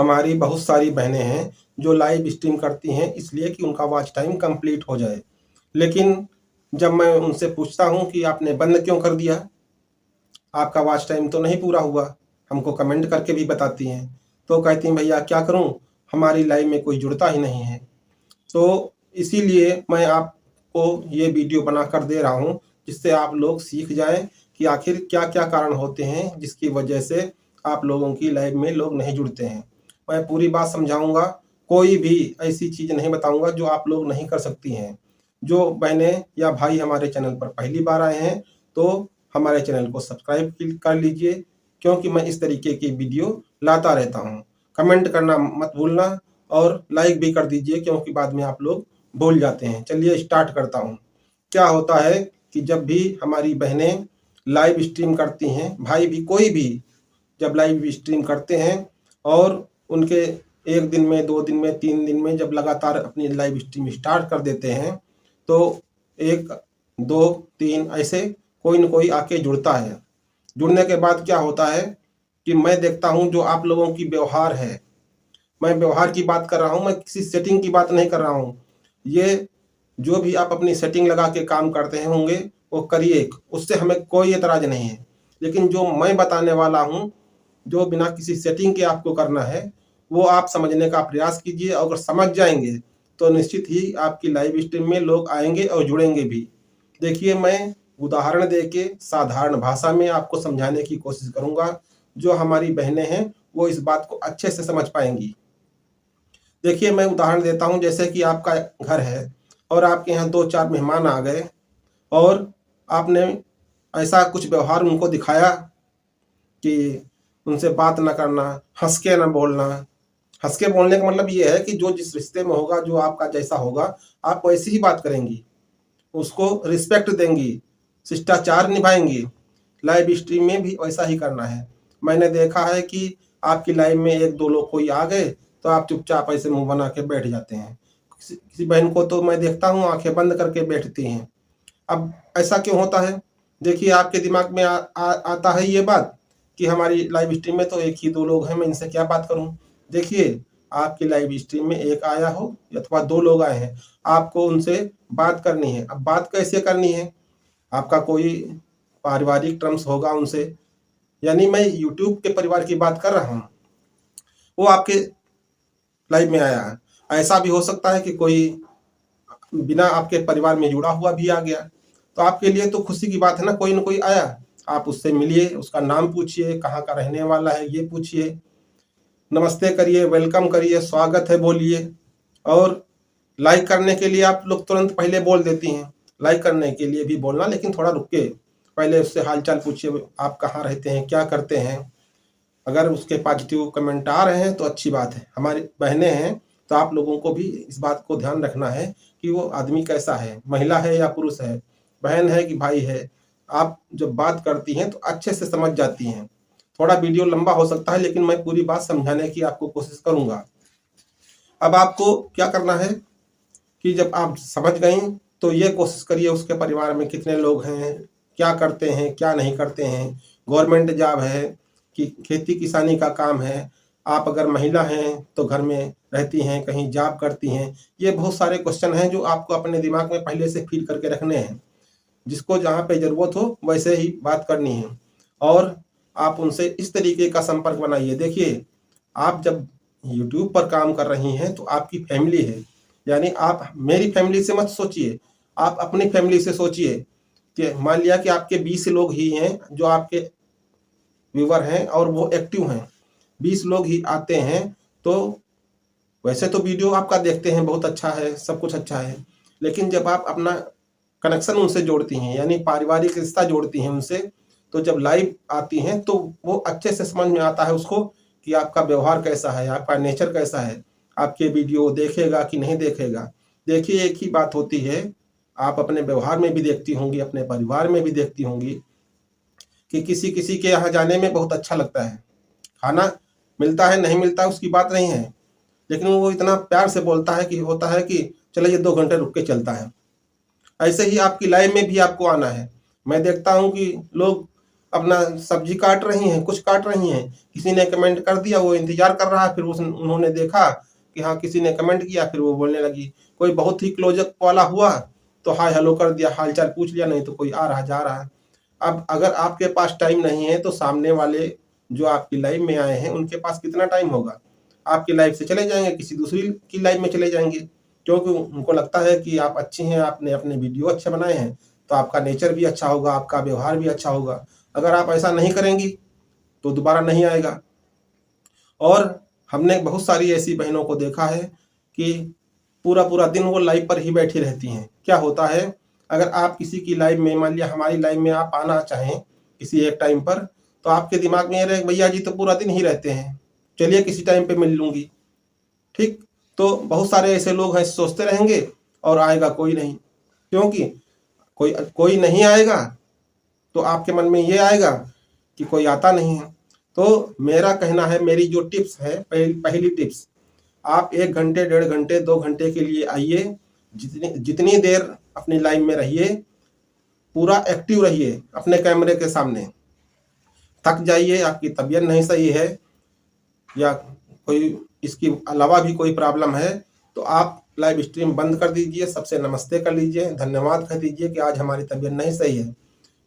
हमारी बहुत सारी बहनें हैं जो लाइव स्ट्रीम करती हैं इसलिए कि उनका वॉच टाइम कंप्लीट हो जाए। लेकिन जब मैं उनसे पूछता हूँ कि आपने बंद क्यों कर दिया? आपका वॉच टाइम तो नहीं पूरा हुआ। हमको कमेंट करके भी बताती हैं। तो कहती हैं भैया क्या करूँ? हमारी लाइव में कोई जुड़ता ही नहीं है। तो इसीलिए मैं आपको ये वीडियो बनाकर दे रहा हूँ जिससे आप लोग सीख जाएँ कि आखिर क्या-क्या कारण होते हैं जिसकी वजह से आप लोगों की लाइव में लोग नहीं जुड़ते हैं। मैं पूरी बात समझाऊँगा, कोई भी ऐसी चीज़ नहीं बताऊँगा जो आप लोग नहीं कर सकती हैं। जो बहनें या भाई हमारे चैनल पर पहली बार आए हैं तो हमारे चैनल को सब्सक्राइब कर लीजिए क्योंकि मैं इस तरीके की वीडियो लाता रहता हूँ। कमेंट करना मत भूलना और लाइक भी कर दीजिए क्योंकि बाद में आप लोग भूल जाते हैं। चलिए स्टार्ट करता हूँ। क्या होता है कि जब भी हमारी बहनें लाइव स्ट्रीम करती हैं, भाई भी कोई भी जब लाइव स्ट्रीम करते हैं और उनके 1 दिन में, 2 दिन में, 3 दिन में जब लगातार अपनी लाइव स्ट्रीम स्टार्ट कर देते हैं, तो 1, 2, 3 ऐसे कोई न कोई आके जुड़ता है। जुड़ने के बाद क्या होता है कि मैं देखता हूँ जो आप लोगों की व्यवहार है, मैं व्यवहार की बात कर रहा हूँ, मैं किसी सेटिंग की बात नहीं कर रहा हूँ। ये जो भी आप अपनी सेटिंग लगा के काम करते हैं होंगे, वो करिए, उससे हमें कोई एतराज़ नहीं है। लेकिन जो मैं बताने वाला हूँ, जो बिना किसी सेटिंग के आपको करना है, वो आप समझने का प्रयास कीजिए। अगर समझ जाएँगे, तो निश्चित ही आपकी लाइव स्ट्रीम में लोग आएँगे और जुड़ेंगे भी। देखिए, मैं उदाहरण देके साधारण भाषा में आपको समझाने की कोशिश करूँगा, जो हमारी बहनें हैं, वो इस बात को अच्छे से समझ पाएँगी। देखिए, मैं उदाहरण देता हूँ जैसे कि आपका घर है और आपके यहाँ 2-4 मेहमान आ गए और आपने ऐसा कुछ व्यवहार उनको दिखाया कि उनसे बात ना करना, हँस के ना बोलना। हँस के बोलने का मतलब ये है कि जो जिस रिश्ते में होगा, जो आपका जैसा होगा, आप वैसी ही बात करेंगी, उसको रिस्पेक्ट देंगी, शिष्टाचार निभाएँगी। लाइव स्ट्रीम में भी वैसा ही करना है। मैंने देखा है कि आपकी लाइव में 1-2 लोग कोई आ गए, तो आप चुपचाप ऐसे मुँह बना के बैठ जाते हैं। किसी किसी बहन को तो मैं देखता हूँ आँखें बंद करके बैठती हैं। अब ऐसा क्यों होता है? देखिए, आपके दिमाग में आता है ये बात कि हमारी लाइव स्ट्रीम में तो 1 ही 2 लोग हैं, मैं इनसे क्या बात करूँ? देखिए, आपकी लाइव स्ट्रीम में 1 आया हो अथवा 2 लोग आए हैं, आपको उनसे बात करनी है। अब बात कैसे करनी है? आपका कोई पारिवारिक टर्म्स होगा उनसे, यानी मैं यूट्यूब के परिवार की बात कर रहा हूँ। वो आपके लाइव में आया है। ऐसा भी हो सकता है कि कोई बिना आपके परिवार में जुड़ा हुआ भी आ गया। तो आपके लिए तो खुशी की बात है ना, कोई न कोई आया। आप उससे मिलिए, उसका नाम पूछिए, कहाँ का रहने वाला है ये पूछिए, नमस्ते करिए, वेलकम करिए, स्वागत है बोलिए। और लाइक करने के लिए आप लोग तुरंत पहले बोल देती हैं। लाइक करने के लिए भी बोलना, लेकिन थोड़ा रुक के पहले उससे हाल-चाल पूछिए, आप कहाँ रहते हैं, क्या करते हैं? अगर उसके पॉजिटिव कमेंट आ रहे हैं तो अच्छी बात है। हमारी बहनें हैं तो आप लोगों को भी इस बात को ध्यान रखना है कि वो आदमी कैसा है, महिला है या पुरुष है, बहन है कि भाई है। आप जब बात करती हैं तो अच्छे से समझ जाती हैं। थोड़ा वीडियो लंबा हो सकता है लेकिन मैं पूरी बात समझाने की आपको कोशिश करूँगा। अब आपको क्या करना है कि जब आप समझ गईं तो ये कोशिश करिए उसके परिवार में कितने लोग हैं, क्या करते हैं, क्या नहीं करते हैं, गवर्नमेंट जॉब है कि खेती-किसानी का काम है, आप अगर महिला हैं तो घर में रहती हैं, कहीं जॉब करती हैं। ये बहुत सारे क्वेश्चन हैं जो आपको अपने दिमाग में पहले से फीड करके रखने हैं। जिसको जहाँ पे ज़रूरत हो वैसे ही बात करनी है और आप उनसे इस तरीके का संपर्क बनाइए। देखिए, आप जब यूट्यूब पर काम कर रही हैं तो आपकी फैमिली है, यानी आप मेरी फैमिली से मत सोचिए, आप अपनी फैमिली से सोचिए कि मान लिया कि आपके 20 लोग ही हैं जो आपके व्यूअर हैं और वो एक्टिव हैं, 20 लोग ही आते हैं, तो वैसे तो वीडियो आपका देखते हैं, बहुत अच्छा है, सब कुछ अच्छा है। लेकिन जब आप अपना कनेक्शन उनसे जोड़ती हैं, यानी पारिवारिक रिश्ता जोड़ती हैं उनसे, तो जब लाइव आती हैं, तो वो अच्छे से समझ में आता है उसको कि आपका व्यवहार कैसा है, आपका नेचर कैसा है, आपके वीडियो देखेगा कि नहीं देखेगा। देखिए, एक ही बात होती है, आप अपने व्यवहार में भी देखती होंगी, अपने परिवार में भी देखती होंगी कि किसी-किसी के यहाँ जाने में बहुत अच्छा लगता है। खाना मिलता है, नहीं मिलता है, उसकी बात नहीं है। लेकिन वो इतना प्यार से बोलता है कि होता है कि चलिए 2 घंटे रुक के चलता है। ऐसे ही आपकी लाइफ में भी आपको आना है। मैं देखता हूँ कि लोग अपना सब्जी काट रही हैं, कुछ काट रही हैं, किसी ने कमेंट कर दिया, वो इंतजार कर रहा है, फिर उन्होंने देखा कि हाँ किसी ने कमेंट किया, फिर वो बोलने लगी। कोई बहुत ही क्लोजअप वाला हुआ तो हाय हेलो कर दिया, हाल चाल पूछ लिया, नहीं तो कोई आ रहा जा रहा है। अब अगर आपके पास टाइम नहीं है तो सामने वाले जो आपकी लाइफ में आए हैं उनके पास कितना टाइम होगा? आपकी लाइफ से चले जाएंगे, किसी दूसरी की लाइफ में चले जाएंगे, क्योंकि उनको लगता है कि आप अच्छी हैं, आपने अपने वीडियो अच्छे बनाए हैं, तो आपका नेचर भी अच्छा होगा, आपका व्यवहार भी अच्छा होगा। अगर आप ऐसा नहीं करेंगी तो दोबारा नहीं आएगा। और हमने बहुत सारी ऐसी बहनों को देखा है कि पूरा पूरा दिन वो लाइव पर ही बैठी रहती हैं। क्या होता है, अगर आप किसी की लाइव में, मान लिया हमारी लाइव में आप आना चाहें किसी एक टाइम पर, तो आपके दिमाग में ये रहे भैया जी तो पूरा दिन ही रहते हैं, चलिए किसी टाइम पे मिल लूंगी। ठीक, तो बहुत सारे ऐसे लोग हैं सोचते रहेंगे और आएगा कोई नहीं, क्योंकि कोई कोई नहीं आएगा तो आपके मन में ये आएगा कि कोई आता नहीं है। तो मेरा कहना है, मेरी जो टिप्स है, पहली टिप्स, आप 1 घंटे, 1.5 घंटे, 2 घंटे के लिए आइए, जितनी देर अपनी लाइव में रहिए, पूरा एक्टिव रहिए अपने कैमरे के सामने। थक जाइए, आपकी तबीयत नहीं सही है या कोई इसके अलावा भी कोई प्रॉब्लम है, तो आप लाइव स्ट्रीम बंद कर दीजिए, सबसे नमस्ते कर लीजिए, धन्यवाद कह दीजिए कि आज हमारी तबीयत नहीं सही है,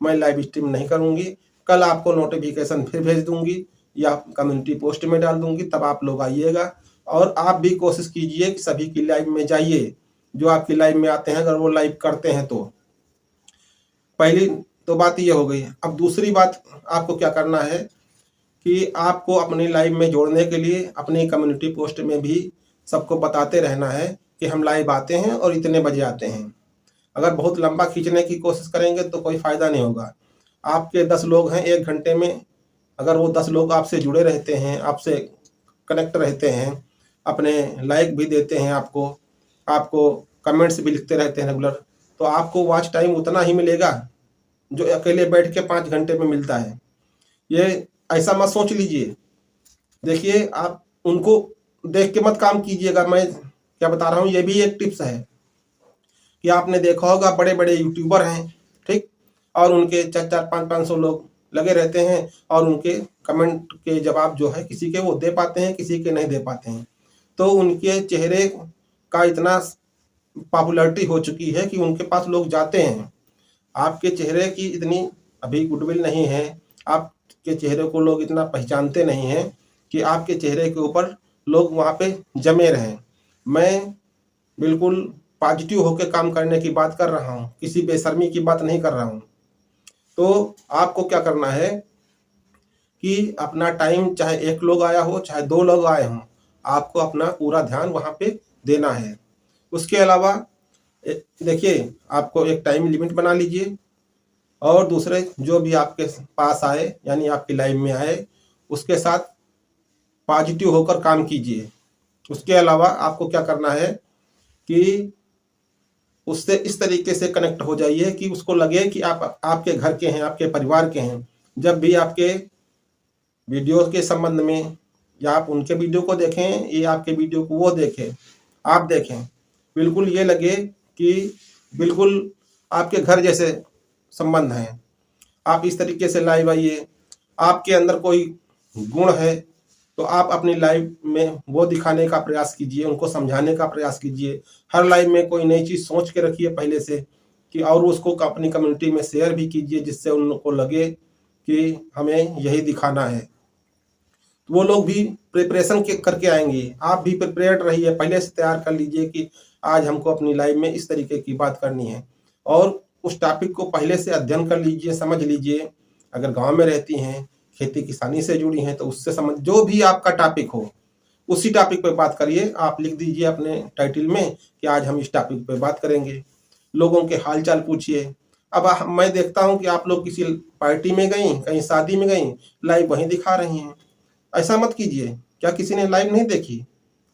मैं लाइव स्ट्रीम नहीं करूंगी, कल आपको नोटिफिकेशन फिर भेज दूंगी या कम्युनिटी पोस्ट में डाल दूंगी, तब आप लोग आइएगा। और आप भी कोशिश कीजिए कि सभी की लाइव में जाइए, जो आपकी लाइव में आते हैं, अगर वो लाइव करते हैं तो। पहली तो बात ये हो गई। अब दूसरी बात आपको क्या करना है कि आपको अपनी लाइव में जोड़ने के लिए अपनी कम्युनिटी पोस्ट में भी सबको बताते रहना है कि हम लाइव आते हैं और इतने बजे आते हैं। अगर बहुत लंबा खींचने की कोशिश करेंगे तो कोई फ़ायदा नहीं होगा। आपके 10 लोग हैं, 1 घंटे में अगर वो 10 लोग आपसे जुड़े रहते हैं, आपसे कनेक्ट रहते हैं, अपने लाइक भी देते हैं आपको, आपको कमेंट्स भी लिखते रहते हैं रेगुलर, तो आपको वॉच टाइम उतना ही मिलेगा जो अकेले बैठ के 5 घंटे में मिलता है। ये ऐसा मत सोच लीजिए। देखिए, आप उनको देख के मत काम कीजिएगा। मैं क्या बता रहा हूँ, ये भी एक टिप्स है कि आपने देखा होगा बड़े बड़े यूट्यूबर हैं, ठीक, और उनके 4-4, 500-500 लोग लगे रहते हैं और उनके कमेंट के जवाब जो है किसी के वो दे पाते हैं, किसी के नहीं दे पाते हैं। तो उनके चेहरे का इतना पॉपुलैरिटी हो चुकी है कि उनके पास लोग जाते हैं। आपके चेहरे की इतनी अभी गुडविल नहीं है, आपके चेहरे को लोग इतना पहचानते नहीं हैं कि आपके चेहरे के ऊपर लोग वहाँ पे जमे रहें। मैं बिल्कुल पॉजिटिव होकर काम करने की बात कर रहा हूँ, किसी बेशर्मी की बात नहीं कर रहा हूँ। तो आपको क्या करना है कि अपना टाइम, चाहे 1 लोग आया हो, चाहे 2 लोग आए हों, आपको अपना पूरा ध्यान वहाँ पे देना है। उसके अलावा देखिए, आपको एक टाइम लिमिट बना लीजिए और दूसरे जो भी आपके पास आए, यानी आपकी लाइफ में आए, उसके साथ पॉजिटिव होकर काम कीजिए। उसके अलावा आपको क्या करना है कि उससे इस तरीके से कनेक्ट हो जाइए कि उसको लगे कि आप आपके घर के हैं, आपके परिवार के हैं। जब भी आपके वीडियो के संबंध में या आप उनके वीडियो को देखें या आपके वीडियो को वो देखें, आप देखें, बिल्कुल ये लगे कि बिल्कुल आपके घर जैसे संबंध हैं। आप इस तरीके से लाइव आइए। आपके अंदर कोई गुण है तो आप अपनी लाइव में वो दिखाने का प्रयास कीजिए, उनको समझाने का प्रयास कीजिए। हर लाइव में कोई नई चीज़ सोच के रखिए पहले से कि, और उसको अपनी कम्युनिटी में शेयर भी कीजिए, जिससे उनको लगे कि हमें यही दिखाना है। तो वो लोग भी प्रिपरेशन करके आएंगे। आप भी प्रिपेयर्ड रहिए, पहले से तैयार कर लीजिए कि आज हमको अपनी लाइव में इस तरीके की बात करनी है, और उस टॉपिक को पहले से अध्ययन कर लीजिए, समझ लीजिए। अगर गांव में रहती हैं, खेती किसानी से जुड़ी हैं, तो उससे समझ, जो भी आपका टॉपिक हो उसी टॉपिक पे बात करिए। आप लिख दीजिए अपने टाइटल में कि आज हम इस टॉपिक पे बात करेंगे। लोगों के हाल चाल पूछिए। अब मैं देखता हूँ कि आप लोग किसी पार्टी में गई, कहीं शादी में गई, लाइव वहीं दिखा रही हैं। ऐसा मत कीजिए। क्या किसी ने लाइव नहीं देखी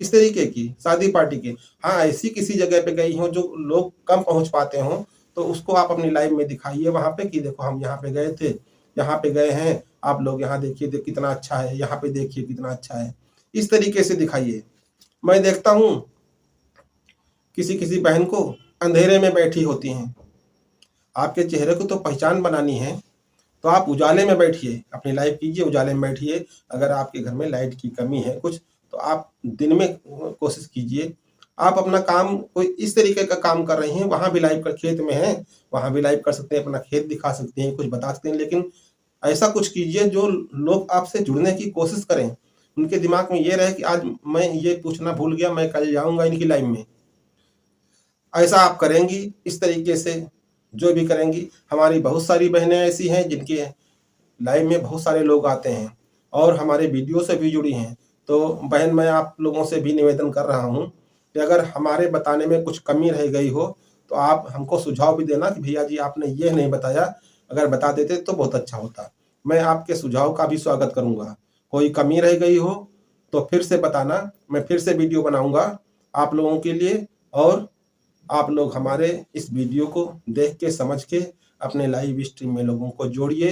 इस तरीके की शादी पार्टी की? हाँ, ऐसी किसी जगह पे गई हो जो लोग कम पहुंच पाते हों, तो उसको आप अपनी लाइव में दिखाइए वहाँ पे कि देखो हम यहाँ पे गए थे, यहाँ पे गए हैं, आप लोग यहाँ देखिए कितना अच्छा है, यहाँ पे देखिए कितना अच्छा है। इस तरीके से दिखाइए। मैं देखता हूँ किसी किसी बहन को अंधेरे में बैठी होती हैं। आपके चेहरे को तो पहचान बनानी है, तो आप उजाले में बैठिए, अपनी लाइव कीजिए, उजाले में बैठिए। अगर आपके घर में लाइट की कमी है कुछ, तो आप दिन में कोशिश कीजिए। आप अपना काम कोई इस तरीके का काम कर रही हैं, वहाँ भी लाइव कर, खेत में हैं, वहाँ भी लाइव कर सकते हैं, अपना खेत दिखा सकते हैं, कुछ बता सकते हैं, लेकिन ऐसा कुछ कीजिए जो लोग आपसे जुड़ने की कोशिश करें। उनके दिमाग में ये रहे कि आज मैं ये पूछना भूल गया, मैं कल जाऊँगा इनकी लाइव में। ऐसा आप करेंगी, इस तरीके से जो भी करेंगी। हमारी बहुत सारी बहनें ऐसी हैं जिनके लाइव में बहुत सारे लोग आते हैं और हमारे वीडियो से भी जुड़ी हैं। तो बहन, मैं आप लोगों से भी निवेदन कर रहा हूँ कि अगर हमारे बताने में कुछ कमी रह गई हो, तो आप हमको सुझाव भी देना कि भैया जी आपने ये नहीं बताया, अगर बता देते तो बहुत अच्छा होता। मैं आपके सुझाव का भी स्वागत करूँगा। कोई कमी रह गई हो तो फिर से बताना, मैं फिर से वीडियो बनाऊँगा आप लोगों के लिए, और आप लोग हमारे इस वीडियो को देख के समझ के अपने लाइव स्ट्रीम में लोगों को जोड़िए।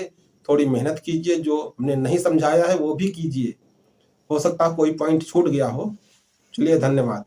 थोड़ी मेहनत कीजिए, जो हमने नहीं समझाया है वो भी कीजिए, हो सकता है कोई पॉइंट छूट गया हो। चलिए, धन्यवाद।